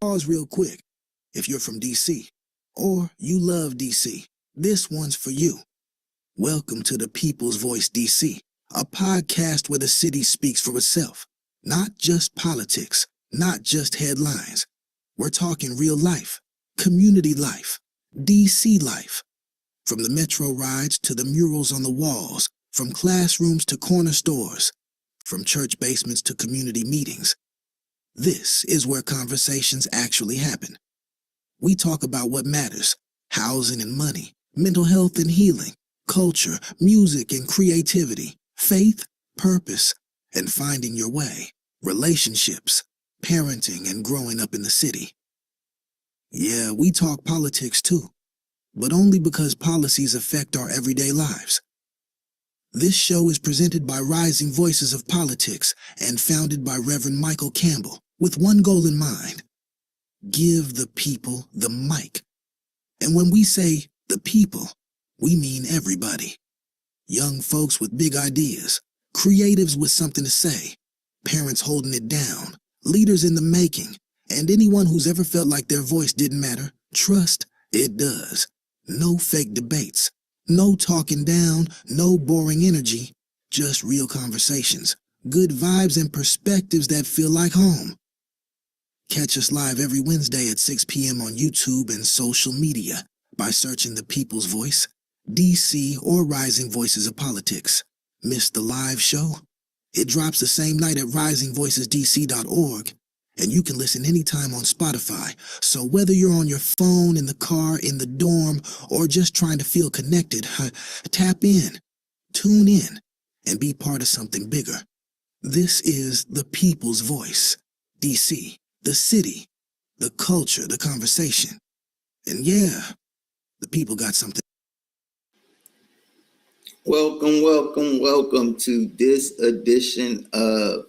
Pause real quick. If you're from DC, or you love DC, this one's for you. Welcome to the People's Voice DC, a podcast where the city speaks for itself. Not just politics, not just headlines. We're talking real life, community life, DC life. From the metro rides to the murals on the walls, from classrooms to corner stores, from church basements to community meetings. This is where conversations actually happen. We talk about what matters: housing and money, mental health and healing, culture, music and creativity, faith, purpose, and finding your way, relationships, parenting, and growing up in the city. Yeah, we talk politics too, but only because policies affect our everyday lives. This show is presented by Rising Voices of Politics and founded by Reverend Michael Campbell with one goal in mind: give the people the mic. And when we say the people, we mean everybody. Young folks with big ideas, creatives with something to say, parents holding it down, leaders in the making, and anyone who's ever felt like their voice didn't matter. Trust, it does. No fake debates, no talking down, no boring energy, just real conversations, good vibes and perspectives that feel like home. Catch us live every Wednesday at 6 p.m. on YouTube and social media by searching The People's Voice, DC, or Rising Voices of Politics. Miss the live show? It drops the same night at risingvoicesdc.org, and you can listen anytime on Spotify. So whether you're on your phone, in the car, in the dorm, or just trying to feel connected, tap in, tune in, and be part of something bigger. This is The People's Voice, DC, the city, the culture, the conversation. And yeah, the people got something. Welcome to this edition of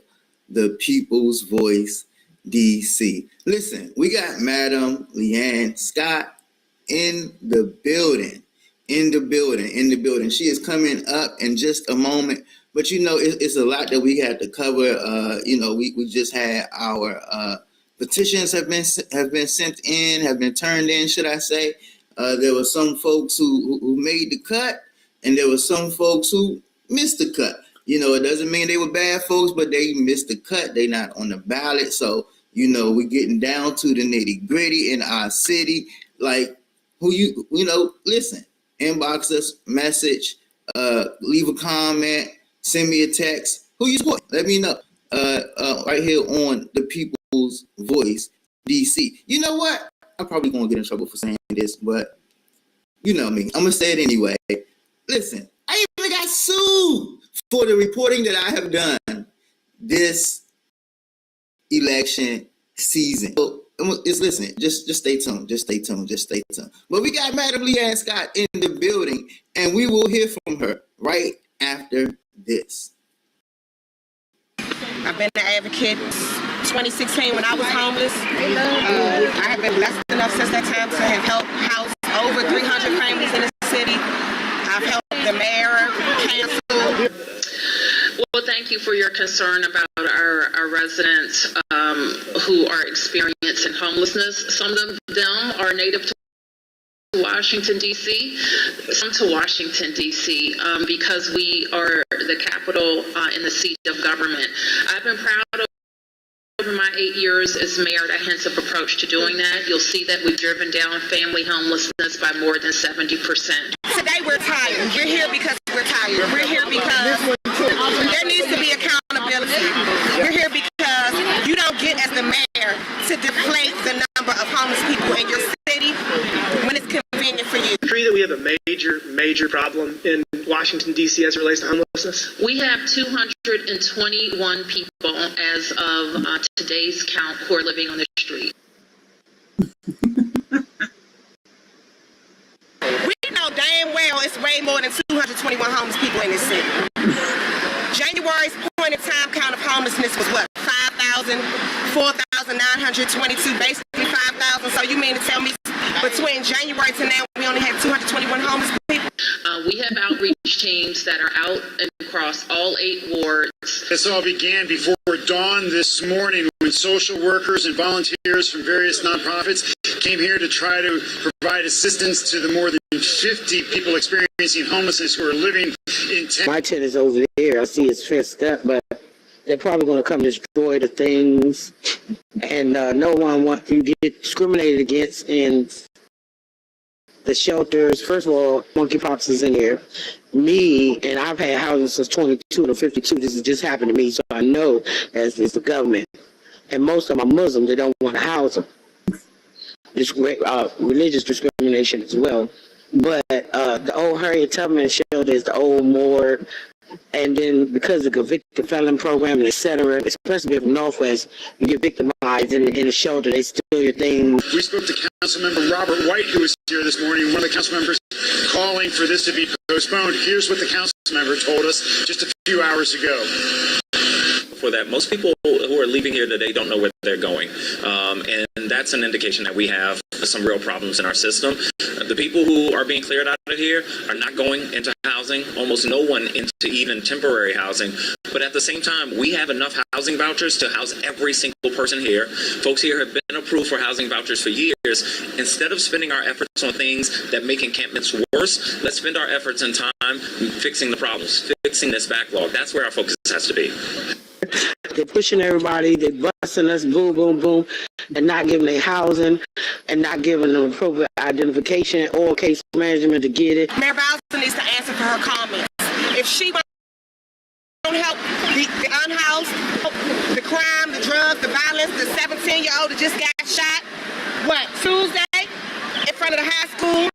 The People's Voice DC. Listen, we got Madam Leanne Scott in the building. She is coming up in just a moment, but it's a lot that we had to cover. We just had our petitions have been sent in, have been turned in, should I say. There were some folks who made the cut, and there were some folks who missed the cut. It doesn't mean they were bad folks, but they missed the cut. They not on the ballot. So, we're getting down to the nitty gritty in our city. Like, listen, inbox us, message, leave a comment, send me a text. Who you support? Let me know. Right here on The People's Voice DC. You know what? I'm probably going to get in trouble for saying this, but you know me. I'm going to say it anyway. Listen, I even got sued for the reporting that I have done this election season. So, listen, just stay tuned. But we got Madam Leanne Scott in the building, and we will hear from her right after this. I've been an advocate 2016 when I was homeless. I have been blessed enough since that time to have helped house over 300 families in the city. I've helped the mayor, council. Well, thank you for your concern about our residents who are experiencing homelessness. Some of them are native to Washington, D.C., some to Washington, D.C., because we are the capital and the seat of government. I've been proud of over my 8 years as mayor to Hensop approach to doing that. You'll see that we've driven down family homelessness by more than 70%. Today we're tired. We're here because we're tired. We're here because there needs to be accountability. We're here because you don't get as the mayor to deflate the number of homeless people in your city when it's convenient for you. Agree that we have a major problem in Washington, D.C. as it relates to homelessness? We have 221 people as of today's count who are living on the street. We know damn well it's way more than 221 homeless people in this city. January's point in time count of homelessness was what? 5,000, 4,922, basically 5,000. So you mean to tell me between January to now we only had 221 homeless people? We have outreach teams that are out and across all 8 wards. This all began before dawn this morning when social workers and volunteers from various nonprofits came here to try to provide assistance to the more than 50 people experiencing homelessness who are living in tents. My tent is over there. I see it's fenced up, but they're probably going to come destroy the things. And no one wants to get discriminated against in the shelters. First of all, monkeypox is in here. Me, and I've had housing since 22 to 52. This has just happened to me, so I know as is the government. And most of them are Muslims. They don't want to house them. Religious discrimination as well. But the old Harriet Tubman shelter is the old morgue. And then because of the convicted felon program and et cetera, especially from Northwest, you get victimized in the shelter. They steal your things. We spoke to Councilmember Robert White, who was here this morning, one of the council members calling for this to be postponed. Here's what the council member told us just a few hours ago. For that, most people who are leaving here today don't know where they're going, and that's an indication that we have some real problems in our system. The people who are being cleared out of here are not going into housing, almost no one into even temporary housing, but at the same time, we have enough housing vouchers to house every single person here. Folks here have been approved for housing vouchers for years. Instead of spending our efforts on things that make encampments worse, let's spend our efforts and time fixing the problems, fixing this backlog. That's where our focus has to be. They're pushing everybody, they're busting us, boom, boom, boom, and not giving them housing and not giving them appropriate identification or case management to get it. Mayor Bowser needs to answer for her comments. If she won't help the unhoused, the crime, the drugs, the violence, the 17-year-old that just got shot, what, Tuesday in front of the high school,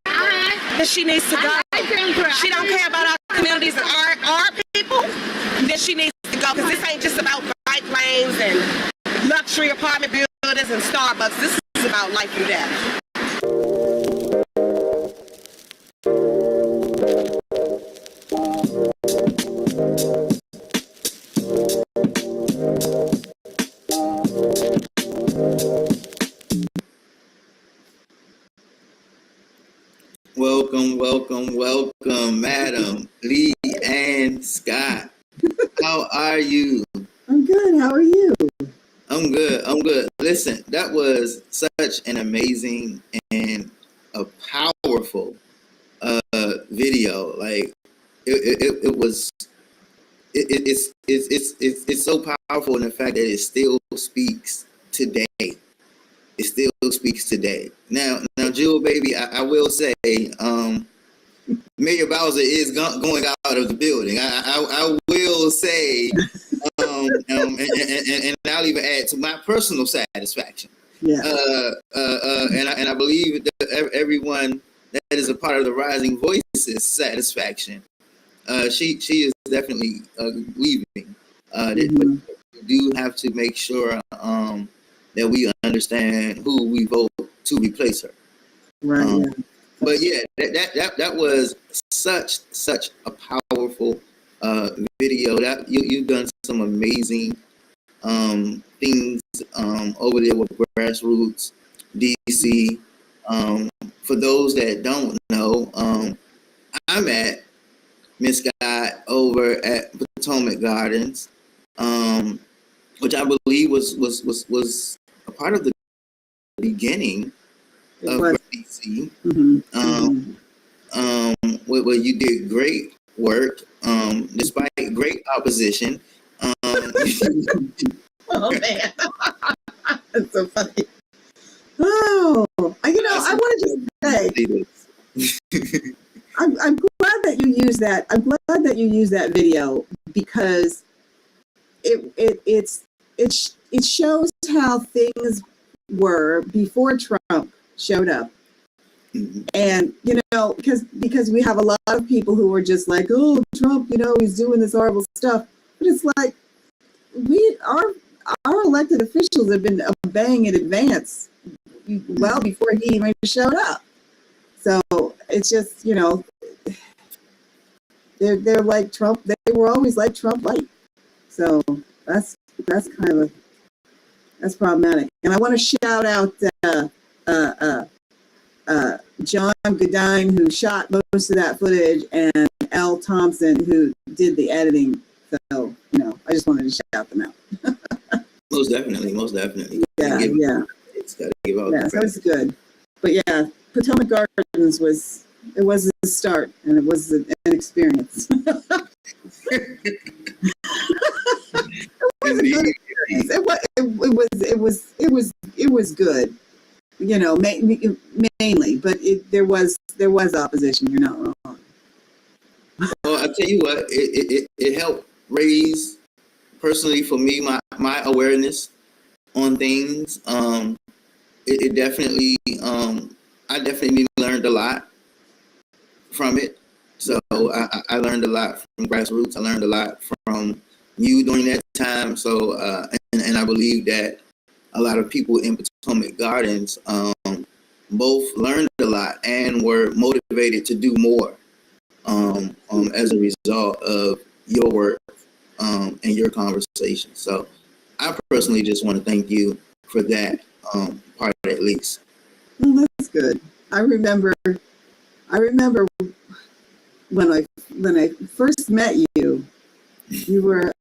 then she needs to go. She don't care about our communities and our people, then she needs to go, because this ain't just about bike lanes and luxury apartment buildings and Starbucks. This is about life and death. Welcome, welcome, welcome, Madam Lee Ann Scott. How are you? I'm good. How are you? I'm good. I'm good. Listen, that was such an amazing and a powerful video. Like it was. It's so powerful in the fact that it still speaks today. It still speaks today. Now, Jewel, baby, I will say, Mayor Bowser is going out of the building. I will say, and I'll even add to my personal satisfaction. Yeah. And I believe that everyone that is a part of the Rising Voices satisfaction. She is definitely leaving. But we do have to make sure that we understand who we vote to replace her. Right. But yeah, that was such a powerful video. That you've done some amazing things over there with Grassroots DC. For those that don't know, I'm at Miss Scott over at Potomac Gardens, which I believe was a part of the beginning of DC. Where you did great work, despite great opposition. Oh man, that's so funny. Oh, I want to just say, I'm glad that you use that. I'm glad that you use that video because it shows how things were before Trump showed up. And because we have a lot of people who are just like, oh, Trump, he's doing this horrible stuff, but it's like our elected officials have been obeying in advance well before he even showed up. So it's just they're like Trump. They were always like Trump light. So that's problematic. And I want to shout out John Godine, who shot most of that footage, and L. Thompson, who did the editing. So, I just wanted to shout them out. Most definitely, most definitely. Yeah, yeah. It's got to give out. Yeah, so it was good. But yeah, Potomac Gardens was a start, and it was an experience. It was a good experience. It was good. You know, mainly, but there was opposition. You're not wrong. Well, I tell you what, it helped raise personally for me my awareness on things. It definitely I definitely learned a lot from it. So I learned a lot from grassroots. I learned a lot from you during that time. So and I believe that a lot of people in Potomac Gardens both learned a lot and were motivated to do more as a result of your work and your conversation. So I personally just want to thank you for that part at least. Well, that's good. I remember when I first met you, you were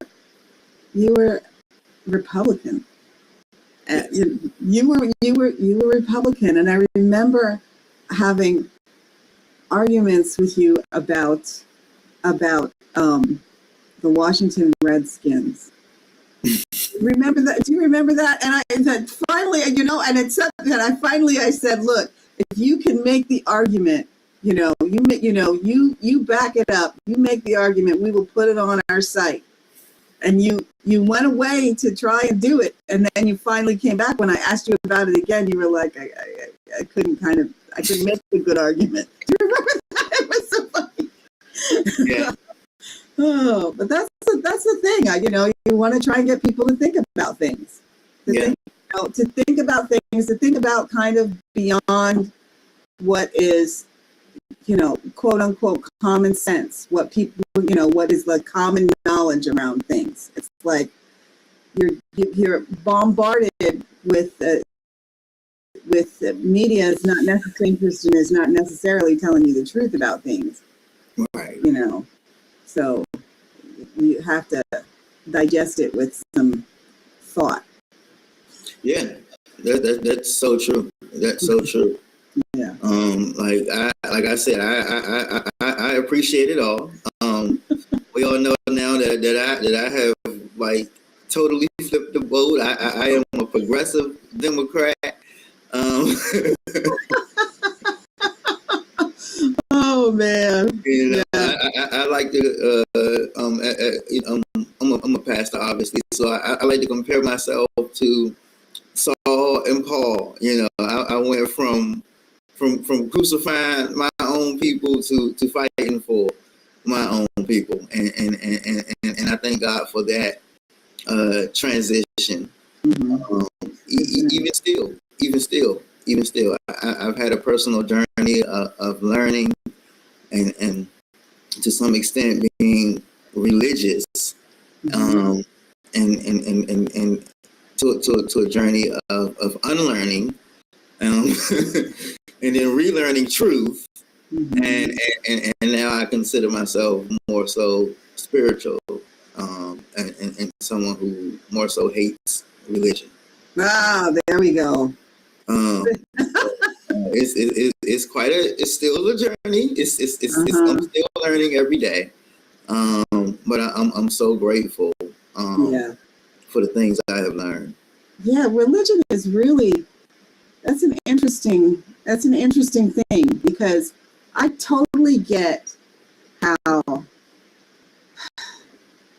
Republican. You were Republican, and I remember having arguments with you about the Washington Redskins. Remember that? Do you remember that? And that finally, and it's something that I said, look, if you can make the argument, you back it up, you make the argument, we will put it on our site. And you went away to try and do it, and then you finally came back. When I asked you about it again, you were like, I couldn't make a good argument. Do you remember that? It was so funny. Yeah. Oh, but that's the thing. You want to try and get people to think about things. To think about things, to think about kind of beyond what is, quote unquote common sense, what people, what is the common knowledge around things. It's like you're bombarded with media is not necessarily interested, is not necessarily telling you the truth about things. Right. So you have to digest it with some thought. Yeah, that's so true. That's so true. Yeah. Like I said, I appreciate it all. We all know now that I have like totally flipped the boat. I am a progressive Democrat. Oh man. I like to I'm a pastor obviously, so I like to compare myself to Saul and Paul. I went from crucifying my own people to fighting for my own people, and I thank God for that transition. Mm-hmm. Even still, I've had a personal journey of learning and to some extent being religious, and to a journey of unlearning, and then relearning truth, and now I consider myself more so spiritual, and someone who more so hates religion. Ah, there we go. It's still a journey. I'm still learning every day. But I'm so grateful for the things I have learned. Yeah, religion is really that's an interesting thing, because I totally get how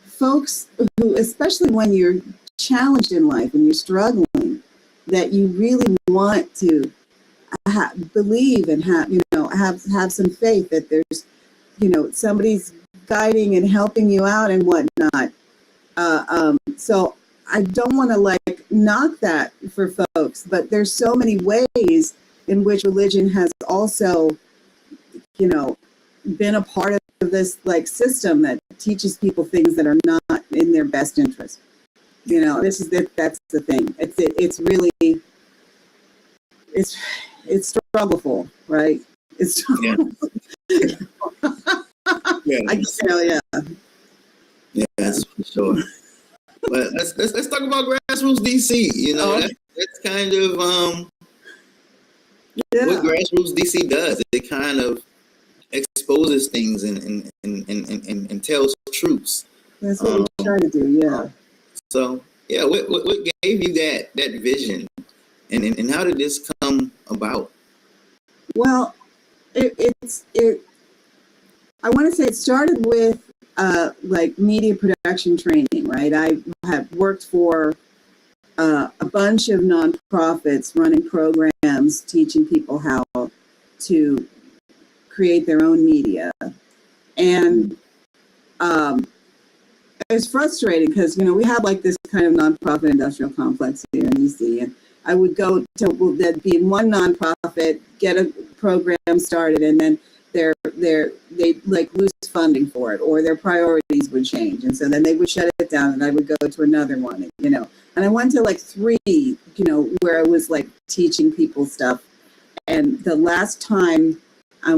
folks who, especially when you're challenged in life and you're struggling, that you really want to believe and have some faith that there's somebody's guiding and helping you out and whatnot. So I don't want to knock that for folks, but there's so many ways in which religion has also been a part of this system that teaches people things that are not in their best interest. That's the thing. It's really it's struggleful, right? It's struggleful. Yeah. I can tell, yeah. Yeah, that's for sure. But let's talk about grassroots DC. You know, Oh. that's kind of Yeah. what grassroots DC does. It kind of exposes things and tells truths. That's what we try to do. Yeah. So yeah, what gave you that vision, and how did this come about? Well, it. I want to say it started with like media production training, right? I have worked for a bunch of nonprofits running programs, teaching people how to create their own media, and it's frustrating because we have like this kind of nonprofit industrial complex here in DC, and I would go to there'd be one nonprofit, get a program started, and then they like lose funding for it, or their priorities would change, and so then they would shut it down, and I would go to another one, and I went to like 3, where I was like teaching people stuff, and the last time I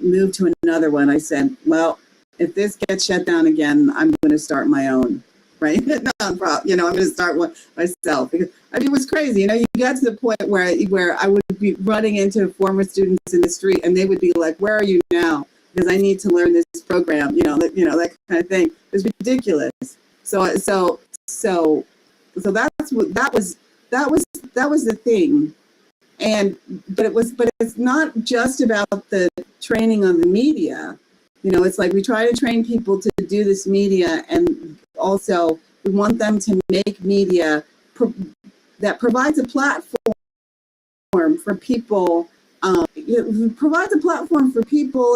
moved to another one, I said, well, if this gets shut down again, I'm going to start my own, right? Nonprofit, I'm going to start one myself. Because, it was crazy. You got to the point where I would be running into former students in the street, and they would be like, "Where are you now? Because I need to learn this program." That kind of thing. It was ridiculous. So that's what that was the thing. But it's not just about the training on the media. It's like we try to train people to do this media, and also we want them to make media that provides a platform for people. It provides a platform for people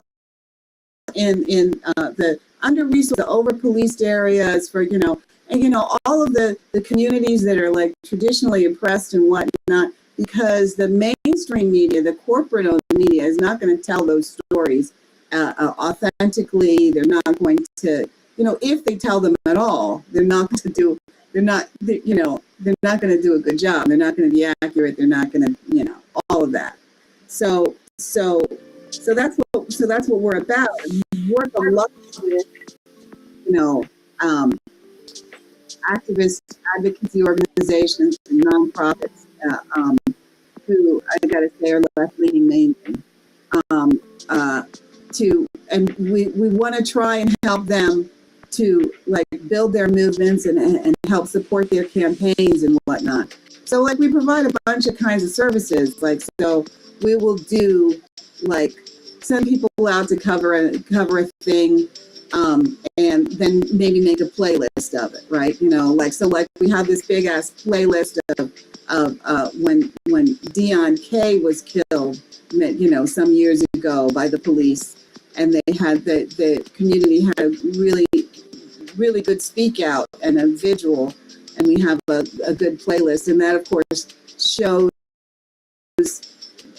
in the under-resourced, the over-policed areas, for and all of the communities that are like traditionally oppressed and whatnot. Because the mainstream media, the corporate-owned media, is not going to tell those stories authentically. They're not going to, if they tell them at all, they're not going to do a good job. They're not going to be accurate. They're not going to, all of that. So that's what we're about. We work a lot with, activist advocacy organizations and nonprofits who, I got to say, are left-leaning mainly. And we want to try and help them to like build their movements and help support their campaigns and whatnot. So like we provide a bunch of kinds of services. Like, so we will do like send people out to cover a thing, and then maybe make a playlist of it, right? So like we have this big ass playlist of when Deon Kay was killed, some years ago by the police, and they had the community had a really, really good speak out and a vigil, and we have a good playlist, and that of course shows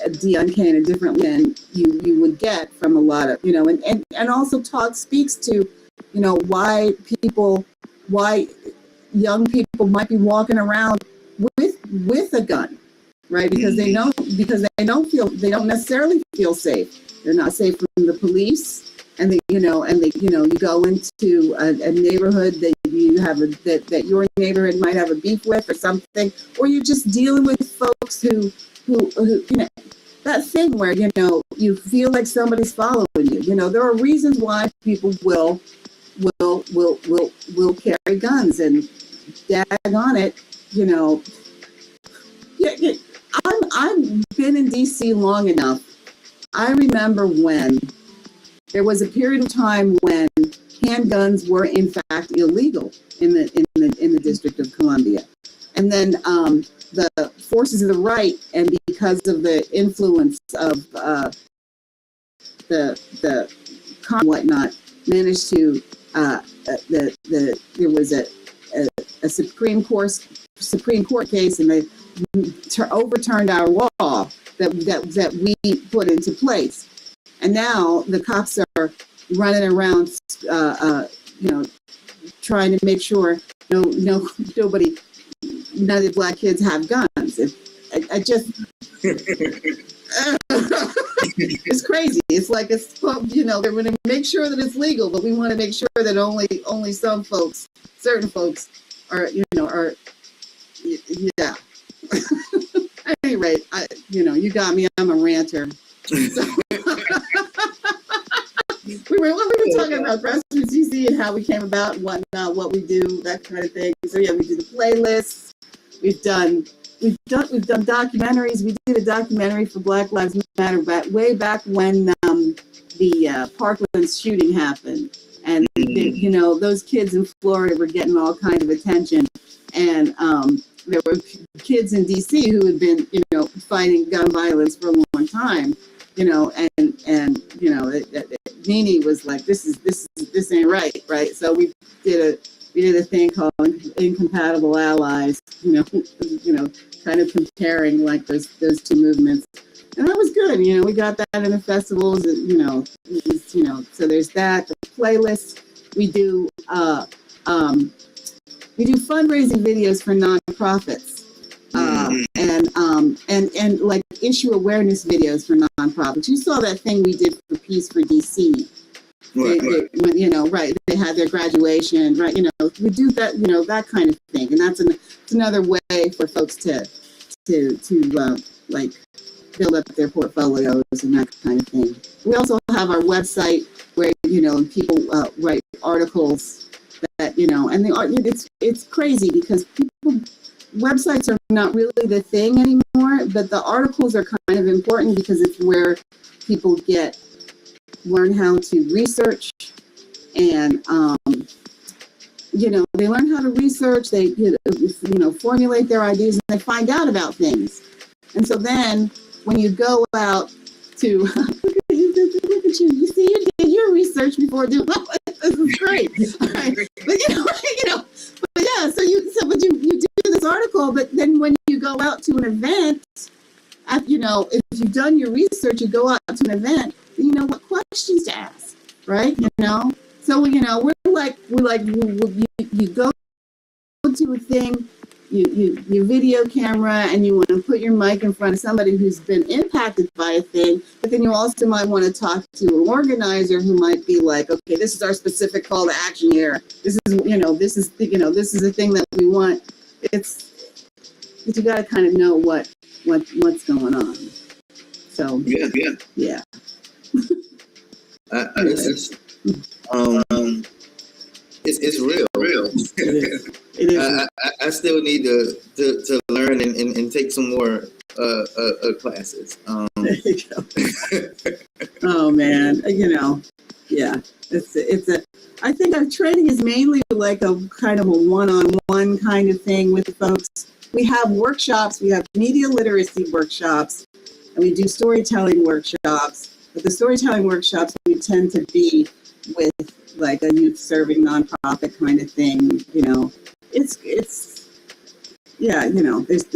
Deon Kay in a different way than you would get from a lot of, and also speaks to, why young people might be walking around with a gun, right? Because they don't necessarily feel safe. They're not safe from the police, and you go into a neighborhood that that your neighborhood might have a beef with or something, or you're just dealing with folks who that thing where you feel like somebody's following you. There are reasons why people will carry guns, and dag on it, Yeah, I've been in DC long enough. I remember when there was a period of time when handguns were in fact illegal in the District of Columbia, and then the forces of the right, and because of the influence of the whatnot, managed to there was a Supreme Court case, and they overturned our law that we put into place, and now the cops are running around, trying to make sure nobody, none of the black kids have guns. I just it's crazy. It's like they're going to make sure that it's legal, but we want to make sure that only some folks, certain folks, yeah. At any rate, you got me. I'm a ranter. So, we were talking about Grassroots DC and how we came about and whatnot, what we do, that kind of thing. So yeah, we do the playlists. We've done documentaries. We did a documentary for Black Lives Matter way back when the Parkland shooting happened, and those kids in Florida were getting all kinds of attention, and there were kids in DC who had been fighting gun violence for a long time, and Nene was like, this ain't right. So we did a thing called Incompatible Allies, kind of comparing like those two movements, and that was good. We got that in the festivals, so there's that. The playlist, we do fundraising videos for nonprofits. And like issue awareness videos for nonprofits. You saw that thing we did for Peace for DC. They had their graduation, right? We do that, that kind of thing, and that's another way for folks to like build up their portfolios and that kind of thing. We also have our website where people write articles that and it's crazy because websites are not really the thing anymore, but the articles are kind of important because it's where people learn how to research, and they learn how to research, they formulate their ideas, and they find out about things. And so then when you go out to look at you, you see, you did your research before doing this is great. All right. But yeah, so you do this article, but then when you go out to an event, if you've done your research, you go out to an event, you know what questions to ask, right? So you go to a thing, you video camera, and you want to put your mic in front of somebody who's been impacted by a thing, but then you also might want to talk to an organizer who might be like, okay, this is our specific call to action here. This is the thing that we want. But you got to kind of know what's going on. So yeah. It's real. It is. I still need to learn and take some more classes. There you go. Oh man, yeah. I think our training is mainly like a kind of a one-on-one kind of thing with folks. We have workshops. We have media literacy workshops, and we do storytelling workshops. But the storytelling workshops we tend to be with like a youth serving nonprofit kind of thing.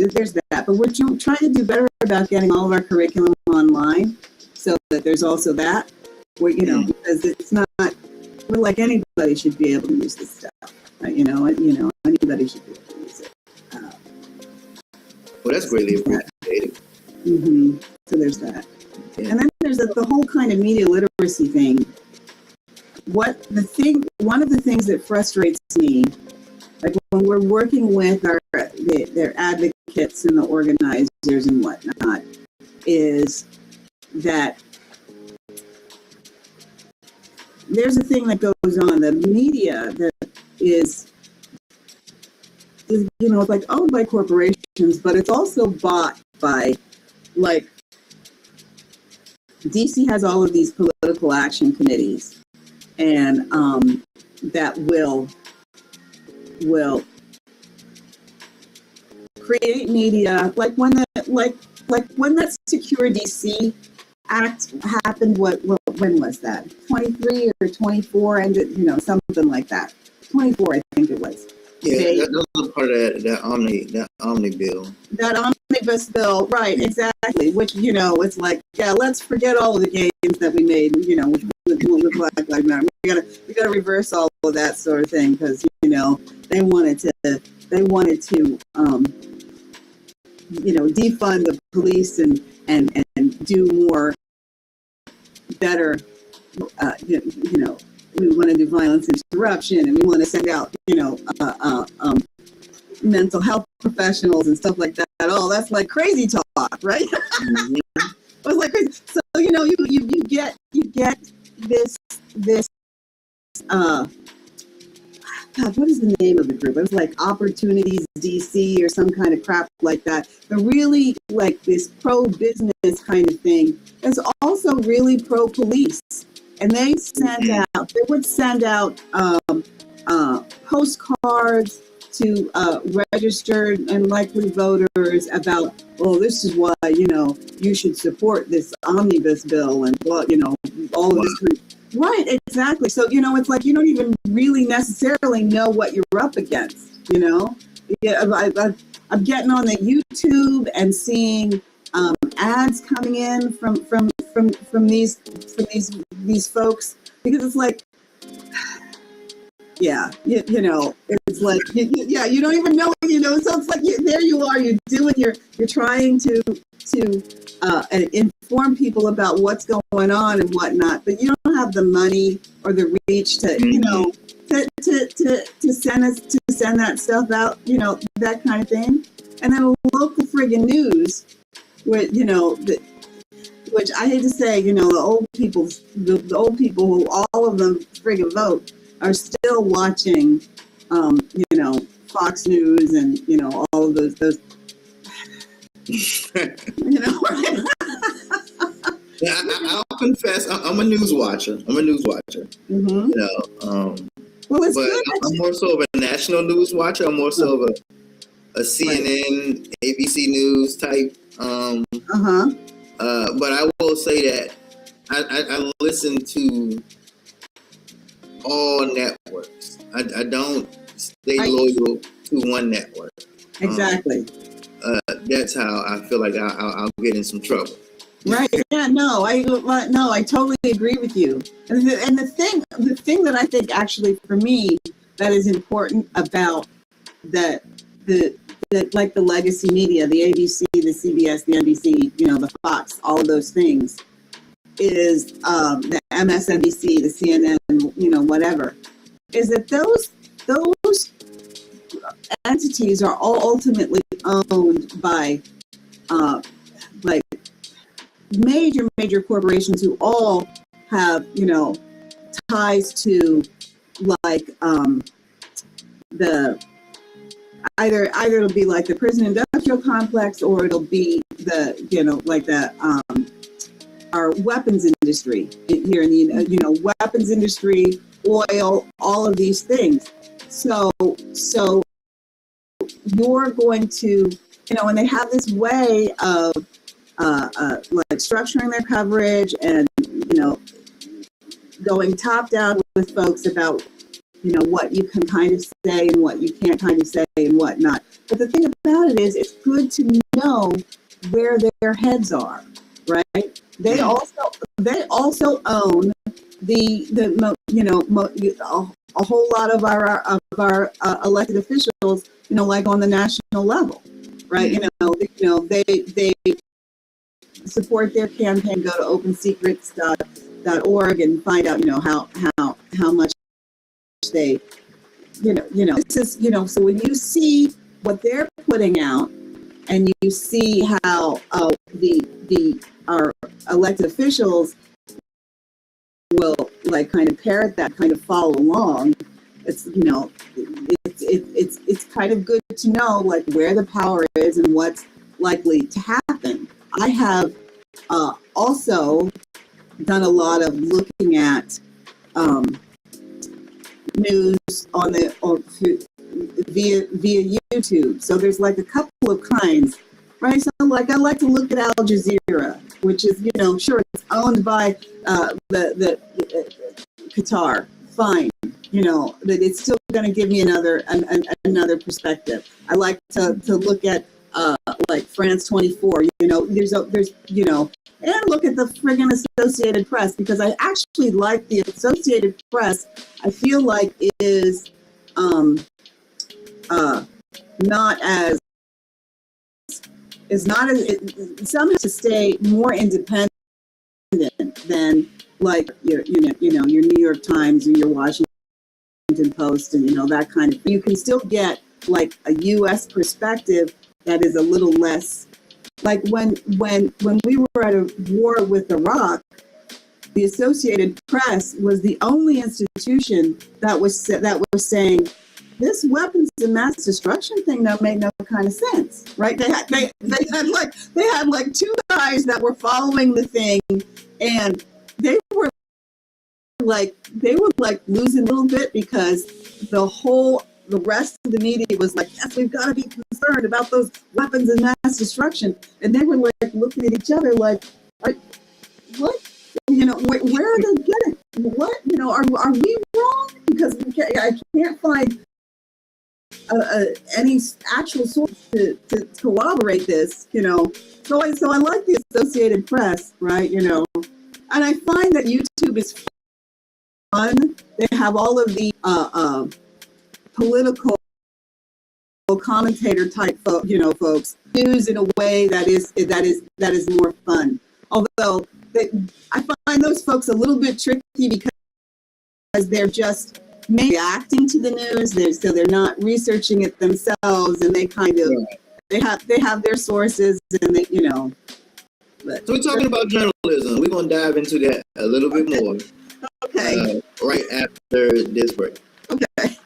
There's that. But we're trying to do better about getting all of our curriculum online, so that there's also that. Because it's not. We're like anybody should be able to use this stuff. Anybody should be able to use it. Well, that's greatly appreciated. Mm-hmm. So there's that. Yeah. And then there's the whole kind of media literacy thing. One of the things that frustrates me, like when we're working with their advocates and the organizers and whatnot, is that there's a thing that goes on. The media that is like owned by corporations, but it's also bought by, like, DC has all of these political action committees, and that will create media. Like when that Secure DC Act happened. When was that? 23 or 24, and something like that. 24, I think it was. Yeah, that was part of that Omni bill. That omnibus bill, right? Exactly. Which it's like, yeah, let's forget all of the games that we made. With Black Lives Matter. We gotta reverse all of that sort of thing, because they wanted to defund the police and do more better. We want to do violence interruption, and we want to send out mental health professionals and stuff like that. Oh, that's like crazy talk, right? Mhm. It was like crazy. So you get this God, what is the name of the group? It was like Opportunities DC or some kind of crap like that. But really, like this pro-business kind of thing is also really pro-police. And they would send out postcards to registered and likely voters about, well, this is why, you should support this omnibus bill and, well, all of this kind of. Right, exactly. So, it's like you don't even really necessarily know what you're up against, Yeah, I'm getting on the YouTube and seeing ads coming in from these folks, because it's like, yeah, it's like, yeah, you don't even know, so it's like, there you are, you're trying to inform people about what's going on and whatnot, but you don't have the money or the reach to, to send that stuff out, that kind of thing. And then local friggin' news, which, which I hate to say, the old people who all of them friggin' vote are still watching, Fox News and, all of those right? I'll confess, I'm a news watcher. Mm-hmm. Well, it's but good. I'm more so of a national news watcher. I'm more so of a CNN, ABC News type. But I will say that I listen to all networks. I don't stay loyal to one network. Exactly. That's how I feel like I'll get in some trouble. Right. Yeah. No. I totally agree with you. And the thing that I think actually for me that is important about the like the legacy media, the ABC, the CBS, the NBC, the Fox, all of those things, is the MSNBC, the CNN, whatever, is that those entities are all ultimately owned by like major corporations who all have ties to like the either it'll be like the prison industrial complex, or it'll be the like the our weapons industry here in the weapons industry, oil, all of these things. So you're going to and they have this way of like structuring their coverage and going top down with folks about what you can kind of say and what you can't kind of say and whatnot. But the thing about it is, it's good to know where their heads are, right? They also own a whole lot of our elected officials, like on the national level, right? They support their campaign. Go to opensecrets.org and find out how much they this is so when you see what they're putting out and you see how our elected officials will like kind of parrot that, kind of follow along, it's it's kind of good to know like where the power is and what's likely to happen. I have also done a lot of looking at news via YouTube. So there's like a couple of kinds, right? So like I like to look at Al Jazeera, which is sure it's owned by the Qatar. Fine, that it's still going to give me another perspective. I like to look at like France 24. There's and look at the friggin' Associated Press, because I actually like the Associated Press. I feel like it is not as it somehow to stay more independent than like your New York Times or your Washington Post and that kind of. You can still get like a U.S. perspective that is a little less, like when we were at a war with Iraq, the Associated Press was the only institution that was saying this weapons of mass destruction thing that made no kind of sense, right? They had like two guys that were following the thing, and they were like losing a little bit because the rest of the media was like, yes, we've got to be concerned about those weapons of mass destruction, and they were like looking at each other like, what? You know, where are they getting? What? You know, are we wrong? Because I can't find any actual source to corroborate this. You know, so I like the Associated Press, right? You know, and I find that YouTube is fun. They have all of the political commentator type folks used in a way that is more fun. Although I find those folks a little bit tricky because they're just reacting to the news. So they're not researching it themselves, and they kind of they have their sources, and they But, so we're talking about journalism. We're gonna dive into that a little bit more. Okay. Right after this break. Okay.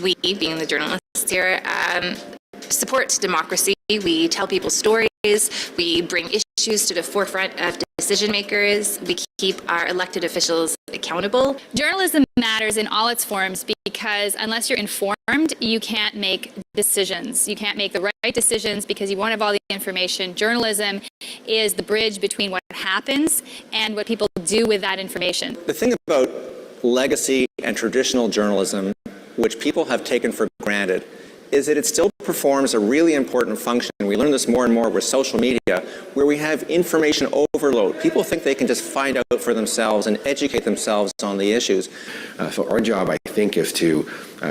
We, being the journalists here, support democracy. We tell people stories. We bring issues to the forefront of decision makers. We keep our elected officials accountable. Journalism matters in all its forms because unless you're informed, you can't make decisions. You can't make the right decisions because you won't have all the information. Journalism is the bridge between what happens and what people do with that information. The thing about legacy and traditional journalism, which people have taken for granted, is that it still performs a really important function. We learn this more and more with social media, where we have information overload. People think they can just find out for themselves and educate themselves on the issues. So our job, I think, is to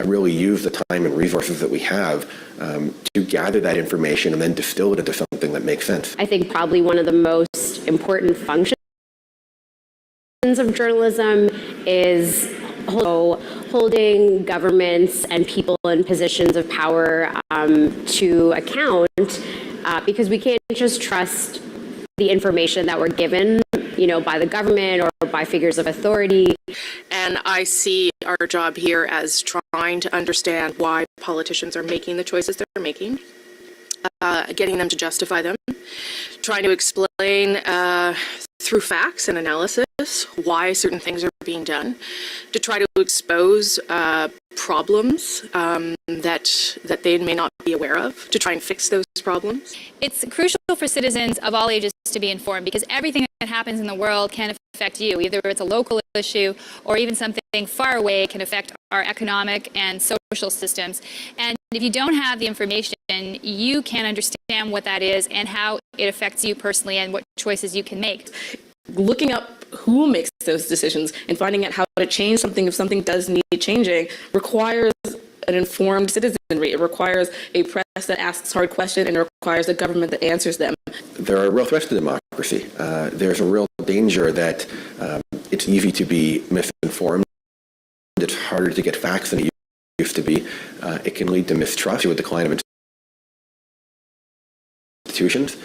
really use the time and resources that we have to gather that information and then distill it into something that makes sense. I think probably one of the most important functions of journalism is holding governments and people in positions of power to account, because we can't just trust the information that we're given, by the government or by figures of authority. And I see our job here as trying to understand why politicians are making the choices they're making, getting them to justify them, trying to explain through facts and analysis why certain things are being done, to try to expose problems that they may not be aware of, to try and fix those problems. It's crucial for citizens of all ages to be informed because everything that happens in the world can affect you. Either it's a local issue or even something far away can affect our economic and social systems. And if you don't have the information, you can't understand what that is and how it affects you personally and what choices you can make. Looking up who makes those decisions and finding out how to change something if something does need changing requires an informed citizenry. It requires a press that asks hard questions, and it requires a government that answers them. There are real threats to democracy. There's a real danger that it's easy to be misinformed. It's harder to get facts than it used to be. It can lead to mistrust, to a decline of institutions.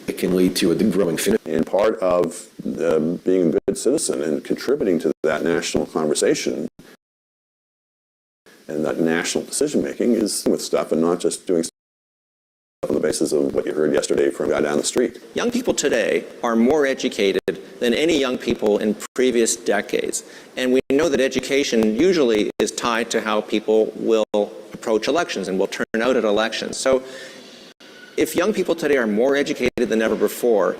It can lead to a growing cynicism. And part of being a good citizen and contributing to that national conversation and that national decision-making is with stuff and not just doing stuff on the basis of what you heard yesterday from a guy down the street. Young people today are more educated than any young people in previous decades. And we know that education usually is tied to how people will approach elections and will turn out at elections. So if young people today are more educated than ever before,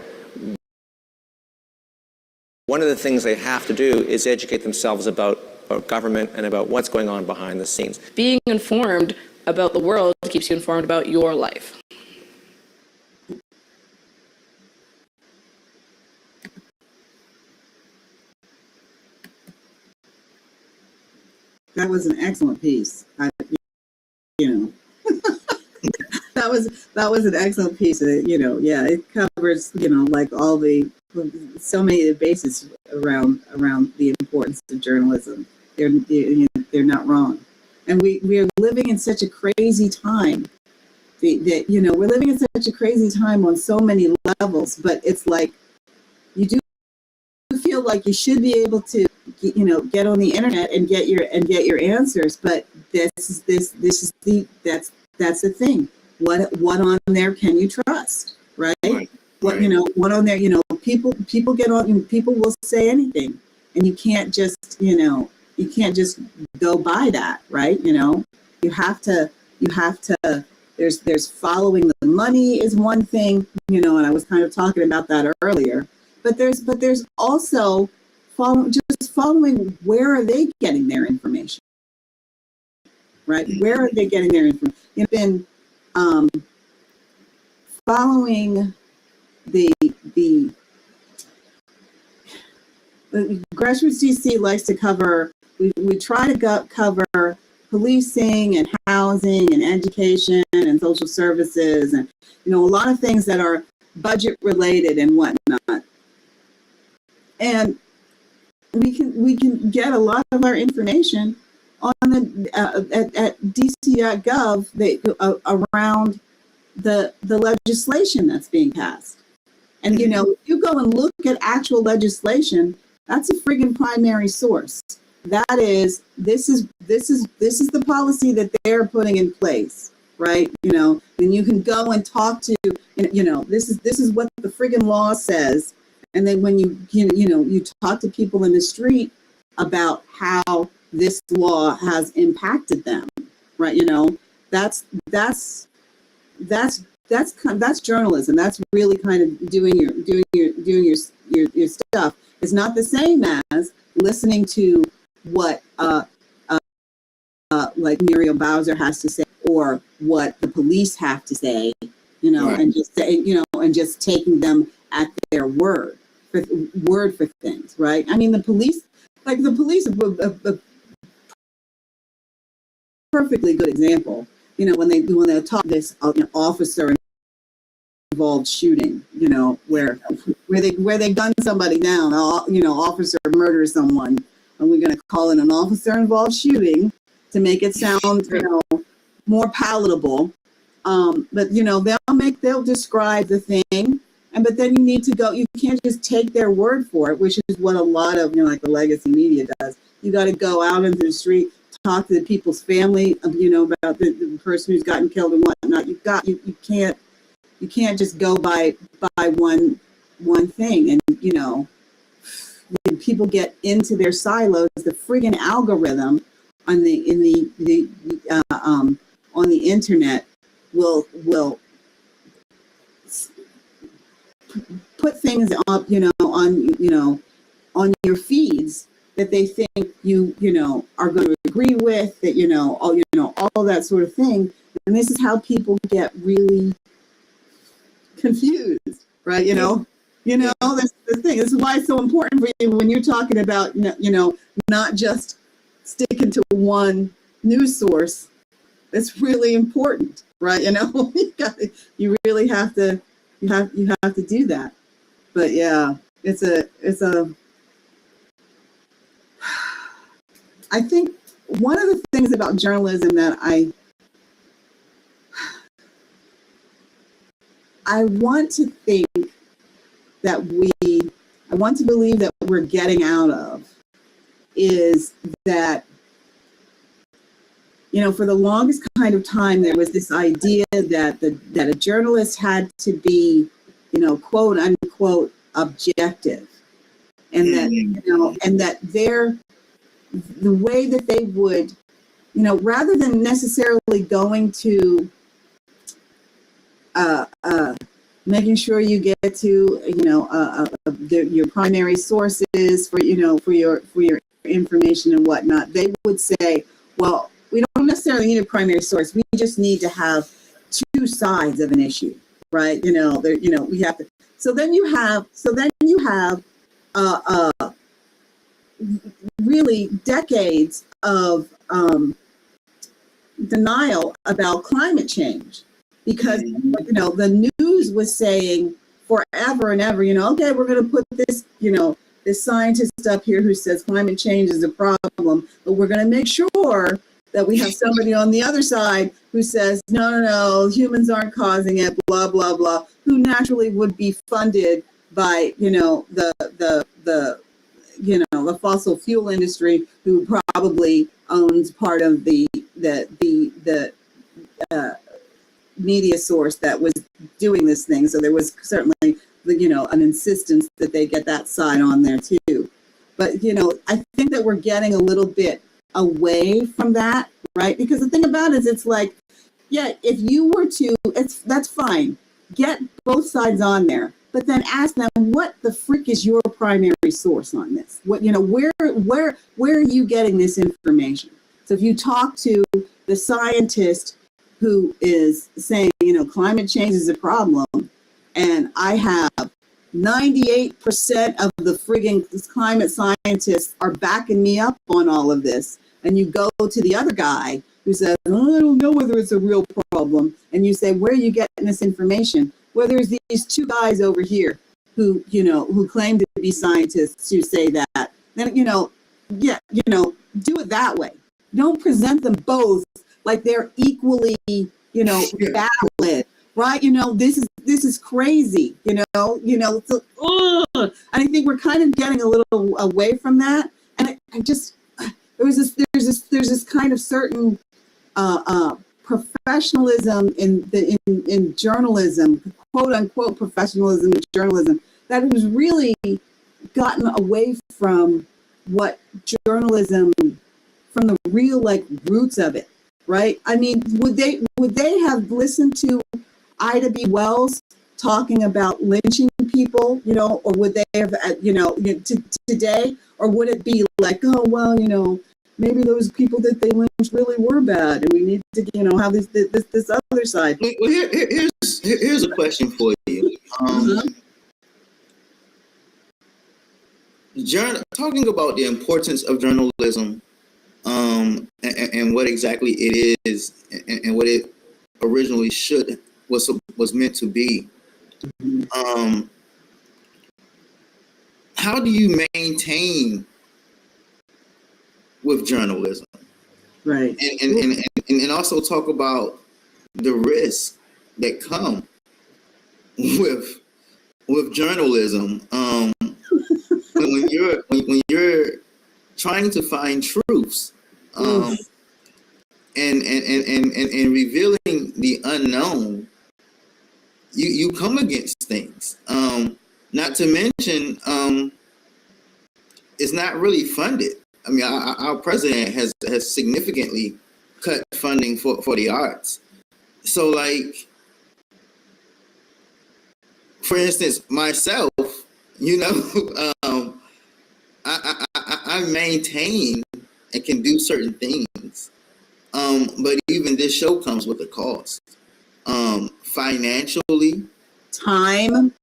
one of the things they have to do is educate themselves about government and about what's going on behind the scenes. Being informed about the world keeps you informed about your life. That was an excellent piece. That was an excellent piece. It covers like all the so many bases around the importance of journalism. They're not wrong. And we are living in such a crazy time that, you know, we're living in such a crazy time on so many levels, but it's like, you do feel like you should be able to, you know, get on the internet and get your answers. But that's the thing. What on there can you trust, right? What, you know, what on there, you know, people get on, people will say anything, and you can't just, you know, you can't just go by that, right? You know, you have to, there's following the money is one thing, you know, and I was kind of talking about that earlier, but there's also following where are they getting their information, right? Where are they getting their information? You've been following the Grassroots DC likes to cover, we try to cover policing and housing and education and social services and, you know, a lot of things that are budget related and whatnot. And we can get a lot of our information on the at dc.gov around the legislation that's being passed. And, you know, if you go and look at actual legislation, that's a friggin' primary source. That is, this is the policy that they're putting in place, right? You know, then you can go and talk to, you know, this is what the friggin' law says. And then when you talk to people in the street about how this law has impacted them, right? You know, that's journalism. That's really kind of doing your stuff. It's not the same as listening to what like Muriel Bowser has to say, or what the police have to say, you know, right. And just say, you know, and just taking them at their word for things, right? I mean, the police, a perfectly good example. You know, when they talk this officer involved shooting, you know, where they gun somebody down, you know, officer murders someone, and we're going to call it an officer involved shooting to make it sound, you know, more palatable. But you know, they'll describe the thing, but then you need to go. You can't just take their word for it, which is what a lot of, you know, like the legacy media does. You got to go out into the street, talk to the people's family, you know, about the person who's gotten killed and whatnot. You can't just go by one thing. And, you know, when people get into their silos, the friggin' algorithm on the internet will put things up, you know, on your feeds that they think you know, are going to agree with, that, you know, all that sort of thing. And this is how people get really confused, right? You know, that's the thing. This is why it's so important for you when you're talking about, you know, not just sticking to one news source. It's really important, right? You know, you really have to, you have to do that. But yeah, it's a. I think one of the things about journalism that I want to think that I want to believe that we're getting out of is that, you know, for the longest kind of time, there was this idea that that a journalist had to be, you know, quote unquote, objective, and that, you know, and that the way that they would, you know, rather than necessarily going to making sure you get to, you know, your primary sources for, you know, for your information and whatnot, they would say, well, we don't necessarily need a primary source. We just need to have two sides of an issue, right? You know, we have to. So then you have really decades of denial about climate change, because, you know, the news was saying forever and ever, you know, okay, we're going to put this, you know, this scientist up here who says climate change is a problem, but we're going to make sure that we have somebody on the other side who says, no, humans aren't causing it, blah, blah, blah, who naturally would be funded by, the fossil fuel industry, who probably owns part of the media source that was doing this thing. So there was certainly, an insistence that they get that side on there too. But, I think that we're getting a little bit away from that, right? Because the thing about it is, it's like, yeah, if you were to, that's fine. Get both sides on there, but then ask them, what the frick is your primary source on this? What, where are you getting this information? So if you talk to the scientist who is saying, climate change is a problem, and I have 98% of the friggin' climate scientists are backing me up on all of this, and you go to the other guy who says, I don't know whether it's a real problem, and you say, where are you getting this information? Well, there's these two guys over here who claim to be scientists who say that. Then, do it that way. Don't present them both like they're equally, valid, right? This is crazy, so, and I think we're kind of getting a little away from that. And there's this kind of certain professionalism in journalism, quote unquote professionalism in journalism, that has really gotten away from what journalism, from the real roots of it, right? I mean, would they have listened to Ida B. Wells talking about lynching people, or would they have, today, or would it be like, oh well, maybe those people that they lynched really were bad, and we need to, have this other side. Well, here's a question for you. Talking about the importance of journalism, and what exactly it is, and what it originally was meant to be. How do you maintain with journalism, right? And also talk about the risks that come with journalism. When you're trying to find truths, and revealing the unknown, you come against things. Not to mention, it's not really funded. I mean, our president has significantly cut funding for the arts. So, for instance, myself, I maintain and can do certain things, but even this show comes with a cost, financially, time.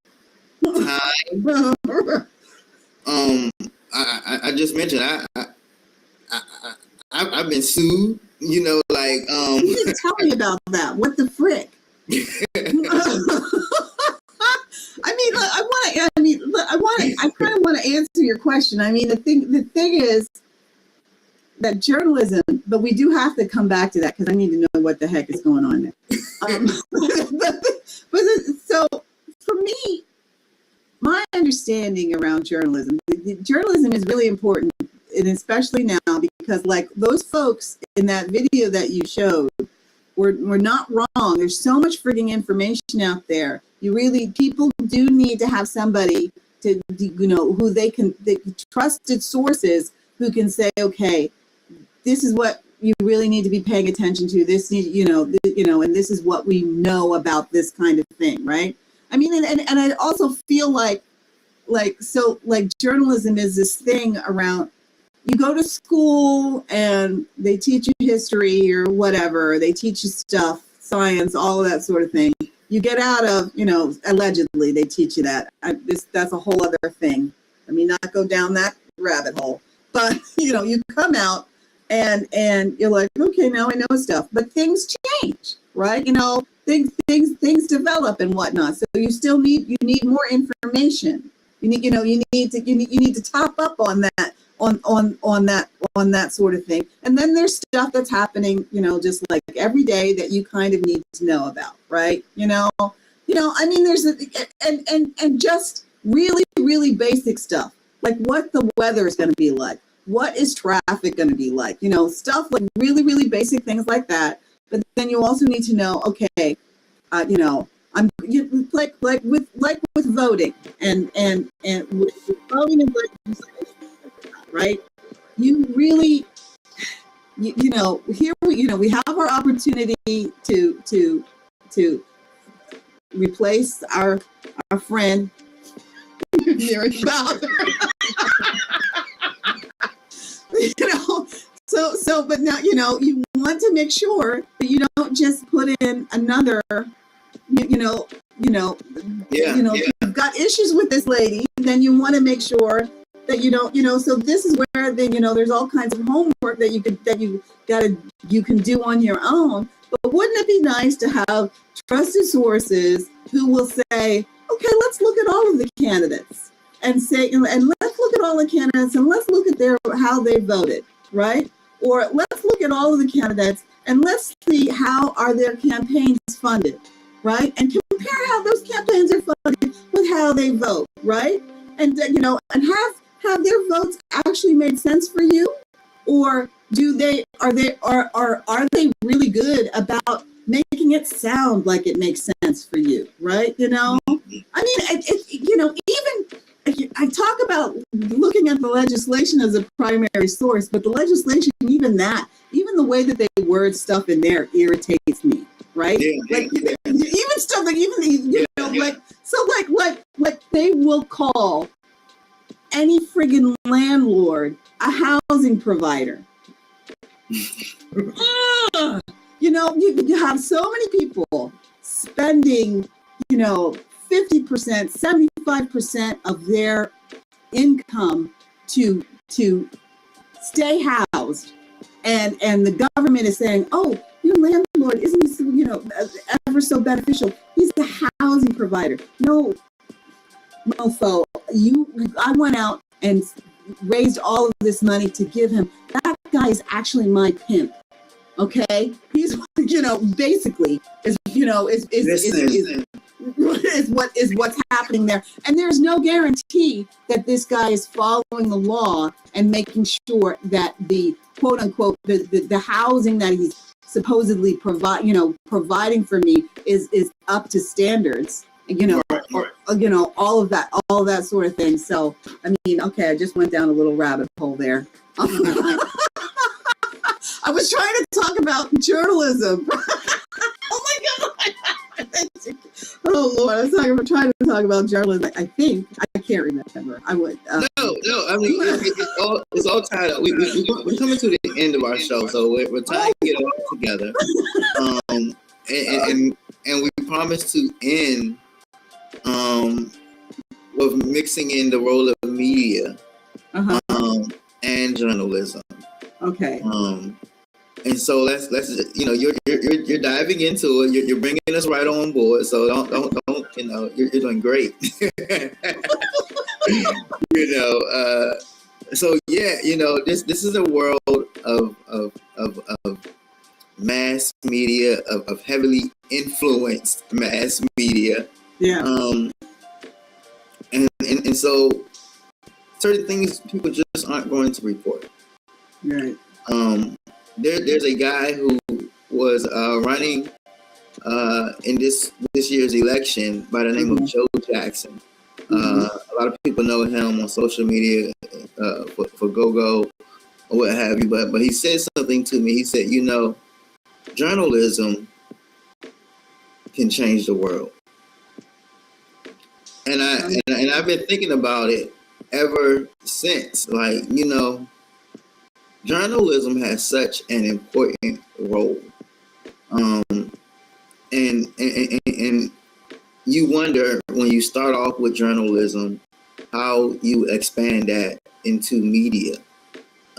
I just mentioned I've been sued. You need to tell me about that. What the frick? I kind of want to answer your question. I mean, the thing is that journalism, but we do have to come back to that because I need to know what the heck is going on there. So for me, my understanding around journalism is really important, and especially now because those folks in that video that you showed were not wrong. There's so much frigging information out there. People do need to have somebody to, who trusted sources who can say, okay, this is what you really need to be paying attention to. This, and this is what we know about this kind of thing, right? I mean, and I also feel like journalism is this thing around, you go to school and they teach you history or whatever, they teach you stuff, science, all of that sort of thing. You get out of, allegedly they teach you that. That's a whole other thing. I mean, not go down that rabbit hole, but you come out and you're like, okay, now I know stuff, but things change, right? Things develop and whatnot. So you need more information. You need to top up on that on that sort of thing. And then there's stuff that's happening, just like every day that you kind of need to know about, right? I mean, there's and just really, really basic stuff, like what the weather is going to be like, what is traffic going to be like, stuff like really, really basic things like that. But then you also need to know, okay, I'm like with voting and with voting and legislation, right? You really, here we have our opportunity to replace our friend Eric Bowser. But now you want to make sure that you don't just put in another. You've got issues with this lady, then you want to make sure that you don't, so this is where then, there's all kinds of homework that you can do on your own. But wouldn't it be nice to have trusted sources who will say, okay, let's look at all of the candidates and say, and let's look at all the candidates and let's look at how they voted, right? Or let's look at all of the candidates and let's see how are their campaigns funded, right? And compare how those campaigns are funded with how they vote, right? And and have their votes actually made sense for you, or are they really good about making it sound like it makes sense for you, right? I mean, even I talk about looking at the legislation as a primary source, but the legislation, even the way that they word stuff in there irritates me, right? Even stuff like like they will call any friggin' landlord a housing provider. You have so many people spending, 50%, 75% of their income to stay housed, and the government is saying, oh, your landlord isn't ever so beneficial. He's a housing provider. No, mofo, I went out and raised all of this money to give him. That guy is actually my pimp. Okay, he's basically is what's happening there, and there's no guarantee that this guy is following the law and making sure that the quote unquote the housing that he's supposedly providing for me is up to standards. All of that sort of thing. So I mean, okay, I just went down a little rabbit hole there. I was trying to talk about journalism. Oh my God! Oh Lord, I was trying to talk about journalism. I think I can't remember. I would. No. I mean, it's all tied up. We're coming to the end of our show, so we're trying to get it all together. And we promised to end with mixing in the role of media and journalism. Okay. And so let's you're diving into it. You're bringing us right on board. So don't you're doing great. So yeah, this is a world of mass media, of heavily influenced mass media. Yeah. And so certain things people just aren't going to report. Right. There's a guy who was running in this year's election by the name of Joe Jackson. A lot of people know him on social media for go-go or what have you, but he said something to me. He said, journalism can change the world. And I've been thinking about it ever since. Like, journalism has such an important role, and you wonder when you start off with journalism how you expand that into media,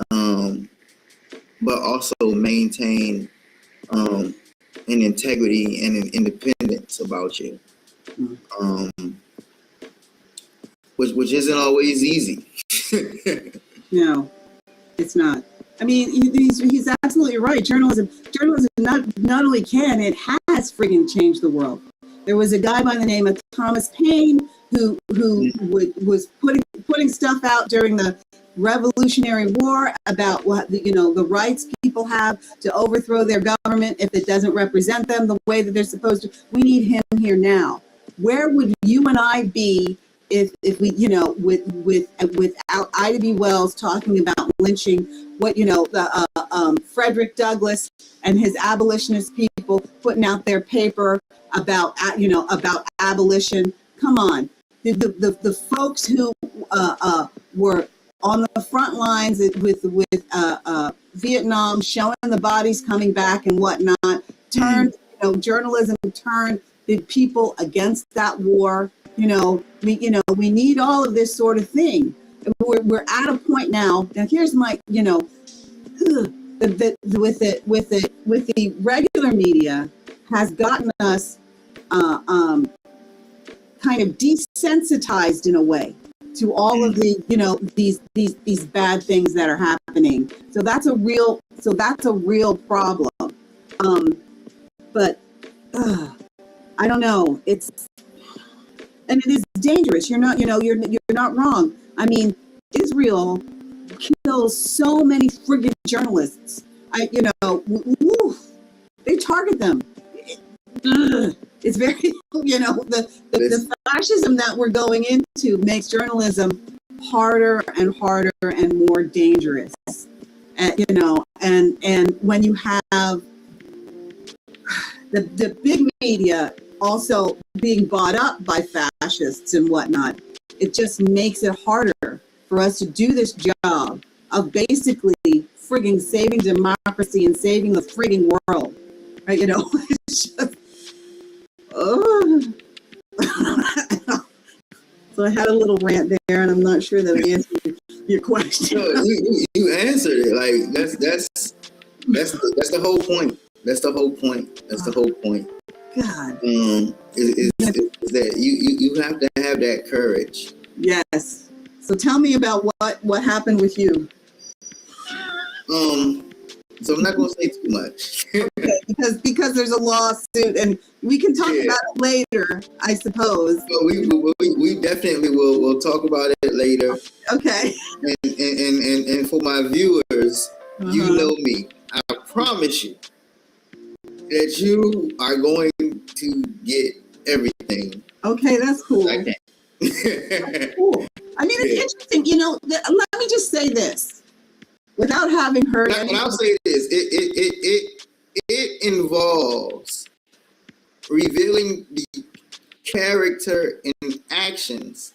but also maintain an integrity and an independence about you, which isn't always easy. No, it's not. I mean, he's absolutely right. Journalism not only can, it has friggin' changed the world. There was a guy by the name of Thomas Paine who was putting stuff out during the Revolutionary War about what the rights people have to overthrow their government if it doesn't represent them the way that they're supposed to. We need him here now. Where would you and I be if we without Ida B. Wells talking about lynching, Frederick Douglass and his abolitionist people putting out their paper about abolition? Come on, the folks who were on the front lines with Vietnam, showing the bodies coming back and whatnot, journalism turned the people against that war. We need all of this sort of thing. We're at a point now. Now here's my, with the regular media has gotten us kind of desensitized in a way to all of the these bad things that are happening. So that's a real problem. But I don't know. It is dangerous. You're not wrong. I mean, Israel kills so many friggin' journalists. They target them. It's very, the fascism that we're going into makes journalism harder and harder and more dangerous. And when you have the big media also being bought up by fascists and whatnot, it just makes it harder for us to do this job of basically frigging saving democracy and saving the frigging world. Right? It's just, So I had a little rant there, and I'm not sure that I answered your question. No, you answered it. Like that's the whole point. That's the whole point. God. Is that you have to have that courage. Yes. So tell me about what happened with you. So I'm not going to say too much. Okay, because there's a lawsuit, and we can talk about it later, I suppose. So we definitely will talk about it later. Okay. And for my viewers, you know me. I promise you that you are going to get everything. Okay, that's cool. Okay. That's cool. I mean, it's interesting. Let me just say this. Without having heard and I'll say this, it involves revealing the character and actions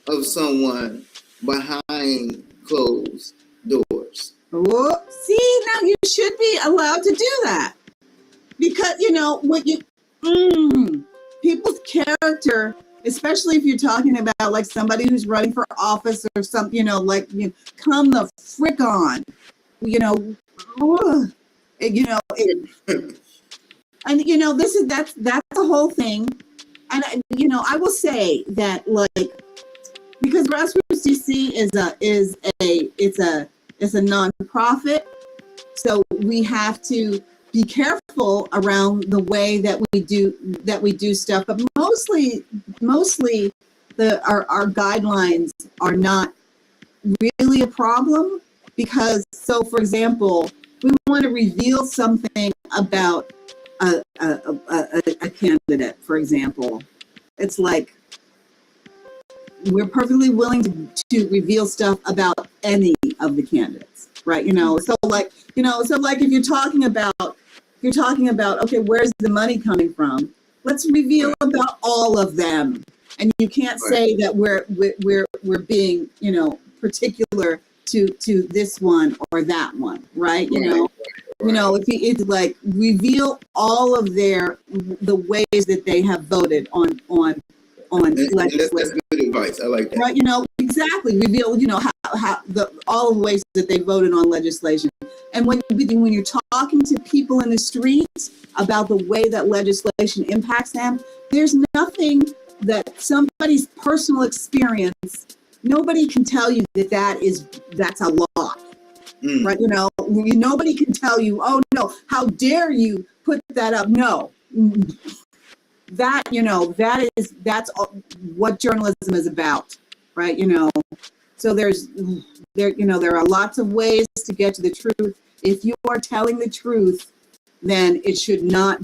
of someone behind closed doors. Whoa. See, now you should be allowed to do that. Because, people's character, especially if you're talking about like somebody who's running for office or something, come the frick on, that's the whole thing. And I will say that, like, because Grassroots DC is a nonprofit, so we have to be careful around the way that we do stuff, but mostly our guidelines are not really a problem, because, so for example, we want to reveal something about a candidate, for example. It's like we're perfectly willing to reveal stuff about any of the candidates, right? So if you're talking about, okay, where's the money coming from? Let's reveal about all of them. And you can't say that we're being, particular to this one or that one, right? If it's like reveal all of the ways that they have voted on legislation. That's good advice. I like that. Right, exactly. Reveal, how all of the ways that they voted on legislation. And when you're talking to people in the streets about the way that legislation impacts them, there's nothing that somebody's personal experience nobody can tell you that's a lie. Right? Nobody can tell you, oh no, how dare you put that up? No. That's what journalism is about, right? So there are lots of ways to get to the truth. If you are telling the truth, then it should not.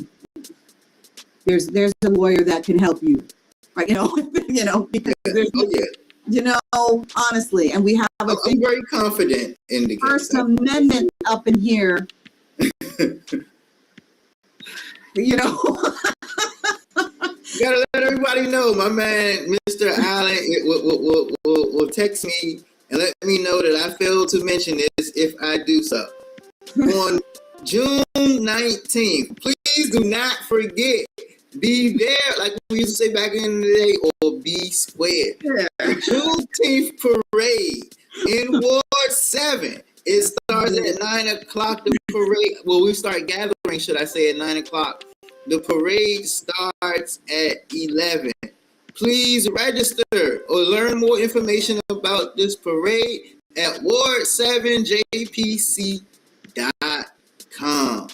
There's a lawyer that can help you, right? Because there's, honestly, and we have I'm very confident in the First Amendment up in here. Gotta let everybody know, my man, Mr. Allen, will text me and let me know that I failed to mention this if I do so. On June 19th, please do not forget, be there, like we used to say back in the day, or be squared. The Juneteenth parade in Ward 7. It starts at 9 o'clock. The parade, we start gathering, should I say, at 9 o'clock. The parade starts at 11. Please register or learn more information about this parade at ward7jpc.com.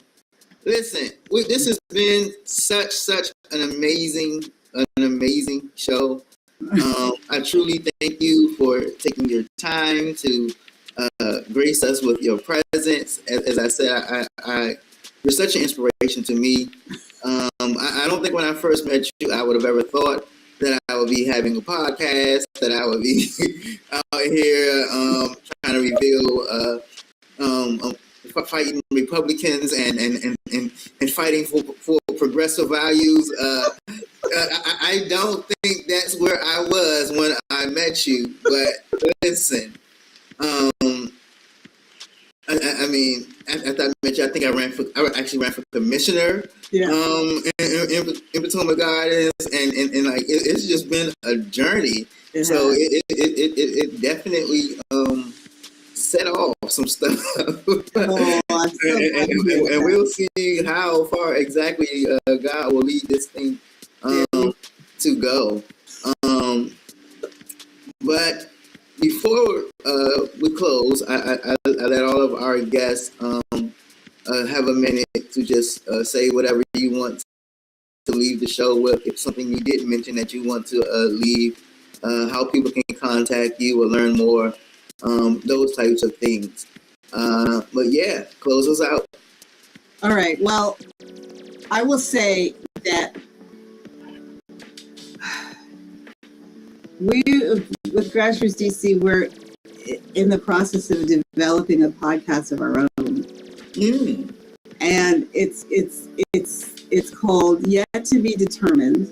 Listen, this has been such an amazing show. I truly thank you for taking your time to grace us with your presence. As I said, you're such an inspiration to me. I don't think when I first met you, I would have ever thought that I would be having a podcast, that I would be out here trying to reveal fighting Republicans and fighting for progressive values. I don't think that's where I was when I met you, but listen, I mean, after I met you, I think I actually ran for commissioner in Potomac Gardens, and like it's just been a journey. So it definitely set off some stuff, and we'll see how far exactly God will lead this thing to go. But before we close, I let all of our guests have a minute to just say whatever you want to leave the show with. If something you didn't mention that you want to leave, how people can contact you or learn more, those types of things. But yeah, close us out. All right. Well, I will say that we, with Grassroots DC, we're in the process of developing a podcast of our own, and it's called Yet to Be Determined.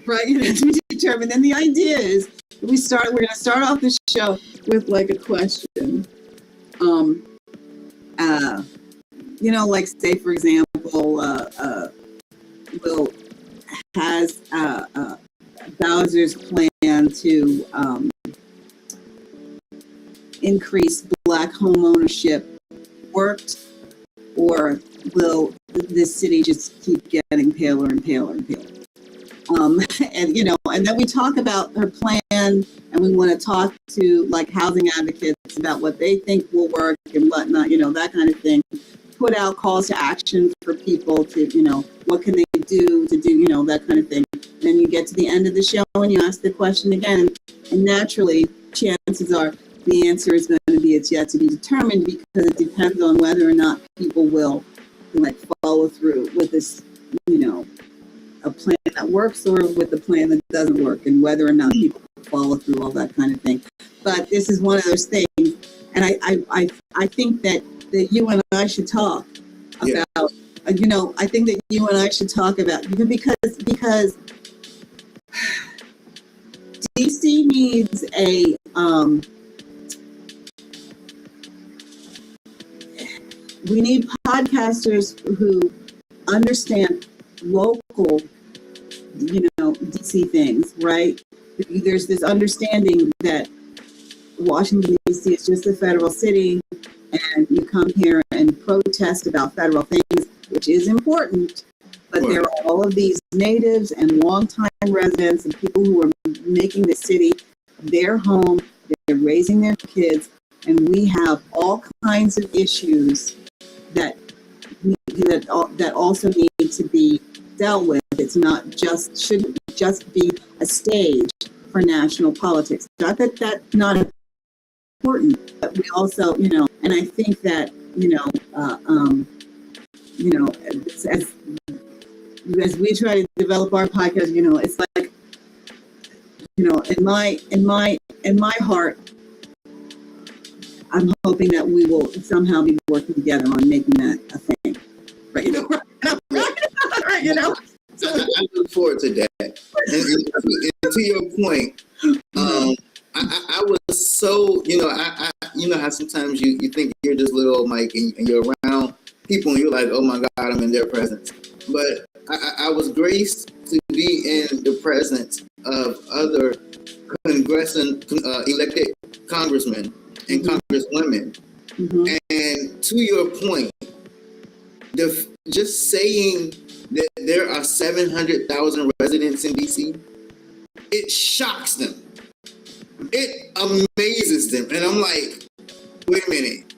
Right, Yet to Be Determined. And the idea is we're going to start off the show with like a question. Like say for example, Will has Bowser's plan to increase Black home ownership worked, or will this city just keep getting paler and paler and paler? And then we talk about her plan, and we want to talk to like housing advocates about what they think will work and whatnot, that kind of thing. Put out calls to action for people to, what can they do to do, that kind of thing. Then you get to the end of the show and you ask the question again, and naturally, chances are the answer is going to be it's yet to be determined, because it depends on whether or not people will follow through with this, a plan that works or with a plan that doesn't work, and whether or not people follow through, all that kind of thing. But this is one of those things, and I think that you and I should talk about. I think that you and I should talk about, because DC needs we need podcasters who understand local, DC things, right? There's this understanding that Washington, D.C. is just a federal city, and you come here and protest about federal things, which is important, but there are all of these natives and longtime residents and people who are making the city They're home, they're raising their kids, and we have all kinds of issues that also need to be dealt with. It's not just, shouldn't just be a stage for national politics. Not that that's not important, but we also, and I think that, as we try to develop our podcast, it's like, in my heart, I'm hoping that we will somehow be working together on making that a thing. Right? Right? So I look forward to that. And to your point, I was so, how sometimes you think you're just little old Mike and you're around people and you're like, oh my God, I'm in their presence. But I was graced to be in the presence of other elected congressmen and congresswomen. Mm-hmm. And to your point, just saying that there are 700,000 residents in DC, it shocks them. It amazes them. And I'm like, wait a minute.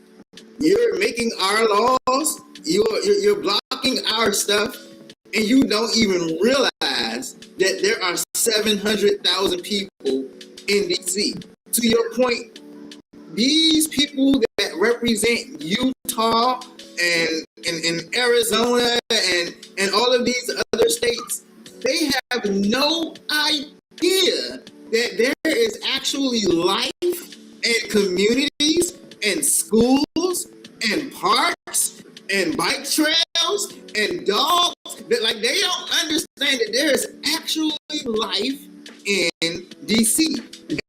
You're making our laws, you're blocking our stuff, and you don't even realize that there are 700,000 people in DC. To your point, these people that represent Utah and Arizona and all of these other states, they have no idea that there is actually life and communities and schools and parks and bike trails and dogs. That, like, they don't understand that there is actually life in DC.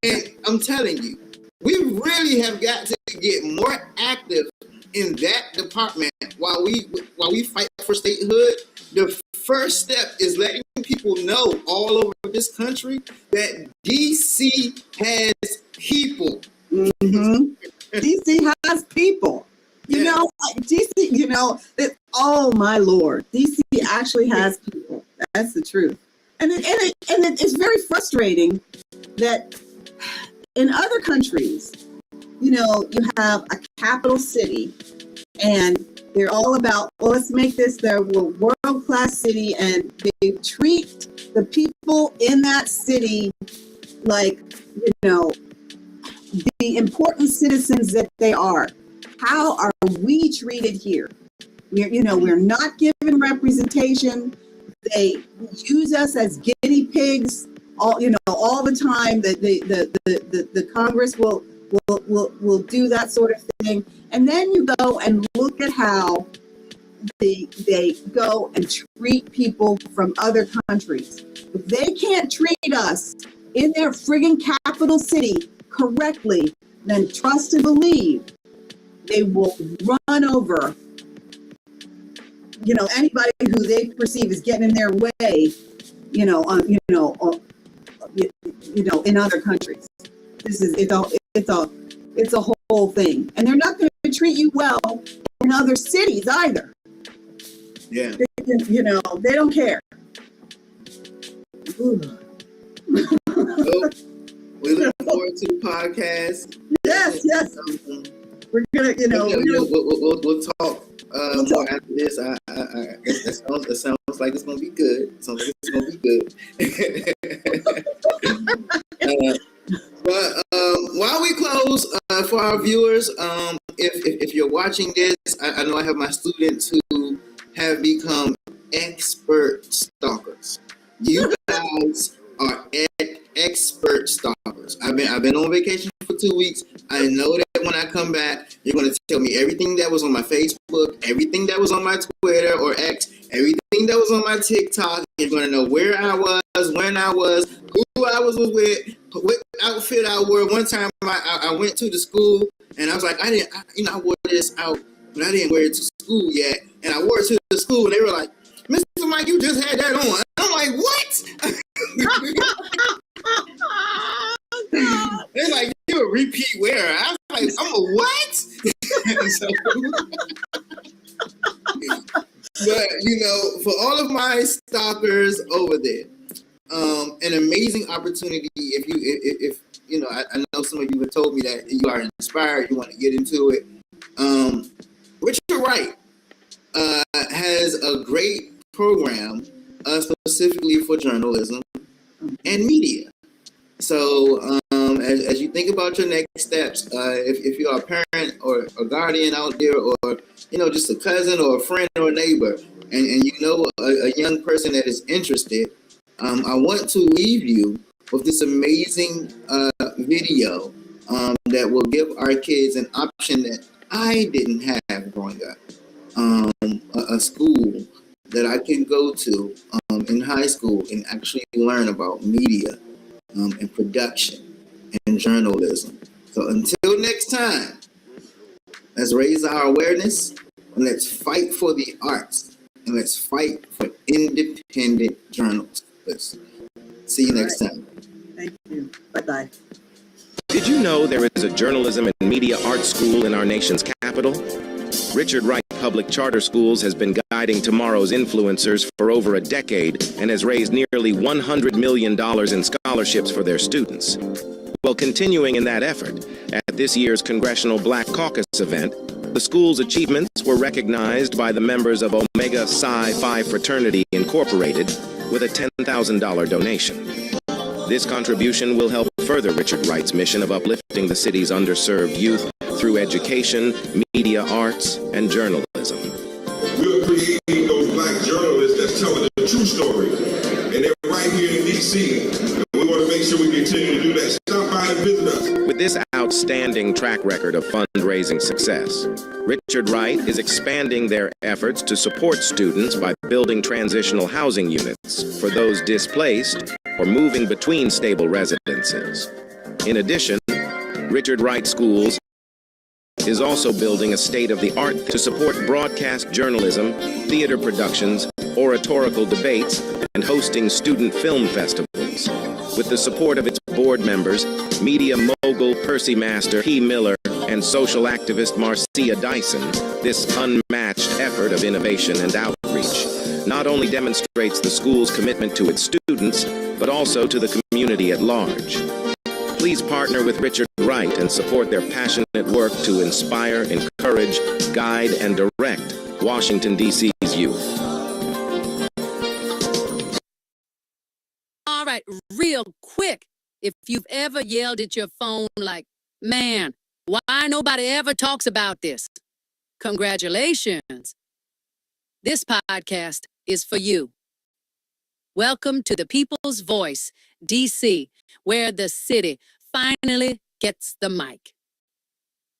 And I'm telling you, we really have got to get more active in that department while we fight for statehood. The first step is letting people know all over this country that DC has people. Mm-hmm. DC has people. DC, oh my Lord, DC actually has people. That's the truth. And it's very frustrating that in other countries, you have a capital city and they're all about, well, let's make this their world-class city, and they treat the people in that city like, the important citizens that they are. How are we treated here? We're not given representation. They use us as guinea pigs all the time. The Congress will do that sort of thing. And then you go and look at how they go and treat people from other countries. If they can't treat us in their friggin' capital city correctly, then trust and believe they will run over anybody who they perceive as getting in their way, in other countries. It's a whole thing, and they're not going to treat you well in other cities either. Yeah, they don't care. So, we look forward to the podcast. Yes. We're gonna, we'll talk more after this. I guess it sounds like it's gonna be good. But while we close, for our viewers, if you're watching this, I know I have my students who have become expert stalkers. You guys are expert stalkers. I've been on vacation for 2 weeks. I know that when I come back, you're going to tell me everything that was on my Facebook, everything that was on my Twitter or X, everything that was on my TikTok. You're going to know where I was, when I was, who I was with, what outfit I wore. One time I went to the school and I was like, I wore this out, but I didn't wear it to school yet. And I wore it to the school and they were like, Mr. Mike, you just had that on. I'm like, what? They're like, you're a repeat wearer. I was like, I'm a what? But, for all of my stalkers over there, an amazing opportunity. If I know some of you have told me that you are inspired, you want to get into it. Richard Wright has a great program specifically for journalism and media. So as you think about your next steps, if you're a parent or a guardian out there, or just a cousin or a friend or a neighbor, and a young person that is interested, I want to leave you with this amazing video that will give our kids an option that I didn't have growing up. A school that I can go to in high school and actually learn about media and production and journalism. So until next time, let's raise our awareness and let's fight for the arts and let's fight for independent journalists. See you next time. Thank you. Bye-bye. Did you know there is a journalism and media arts school in our nation's capital? Richard Wright Public Charter Schools has been guiding tomorrow's influencers for over a decade and has raised nearly $100 million in scholarships for their students. While continuing in that effort, at this year's Congressional Black Caucus event, the school's achievements were recognized by the members of Omega Psi Phi Fraternity Incorporated with a $10,000 donation. This contribution will help further Richard Wright's mission of uplifting the city's underserved youth through education, media arts, and journalism. We're creating those black journalists that's telling the true story. And they're right here in D.C. And we want to make sure we continue to do that. Stop by and visit us. With this outstanding track record of fundraising success, Richard Wright is expanding their efforts to support students by building transitional housing units for those displaced or moving between stable residences. In addition, Richard Wright Schools is also building a state-of-the-art to support broadcast journalism, theater productions, oratorical debates, and hosting student film festivals. With the support of its board members, media mogul Percy Master P. Miller, and social activist Marcia Dyson, this unmatched effort of innovation and outreach not only demonstrates the school's commitment to its students, but also to the community at large. Please partner with Richard Wright and support their passionate work to inspire, encourage, guide, and direct Washington, D.C.'s youth. All right, real quick, if you've ever yelled at your phone like, man, why nobody ever talks about this? Congratulations. This podcast is for you. Welcome to the People's Voice, D.C., where the city finally gets the mic.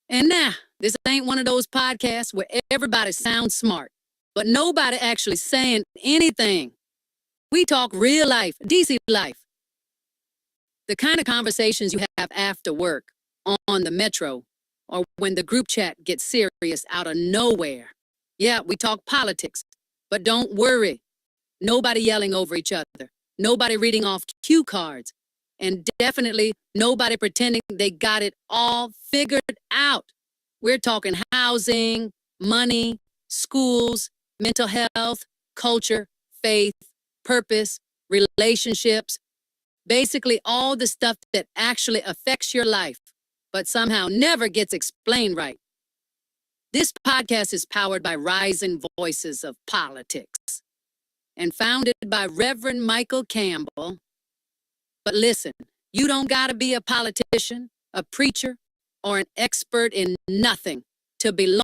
And now, this ain't one of those podcasts where everybody sounds smart, but nobody actually saying anything. We talk real life, D.C. life. The kind of conversations you have after work, on the metro, or when the group chat gets serious out of nowhere. Yeah, we talk politics, but don't worry. Nobody yelling over each other. Nobody reading off cue cards. And definitely nobody pretending they got it all figured out. We're talking housing, money, schools, mental health, culture, faith, purpose, relationships. Basically all the stuff that actually affects your life, but somehow never gets explained right. This podcast is powered by Rising Voices of Politics and founded by Reverend Michael Campbell. But listen, you don't gotta be a politician, a preacher, or an expert in nothing to belong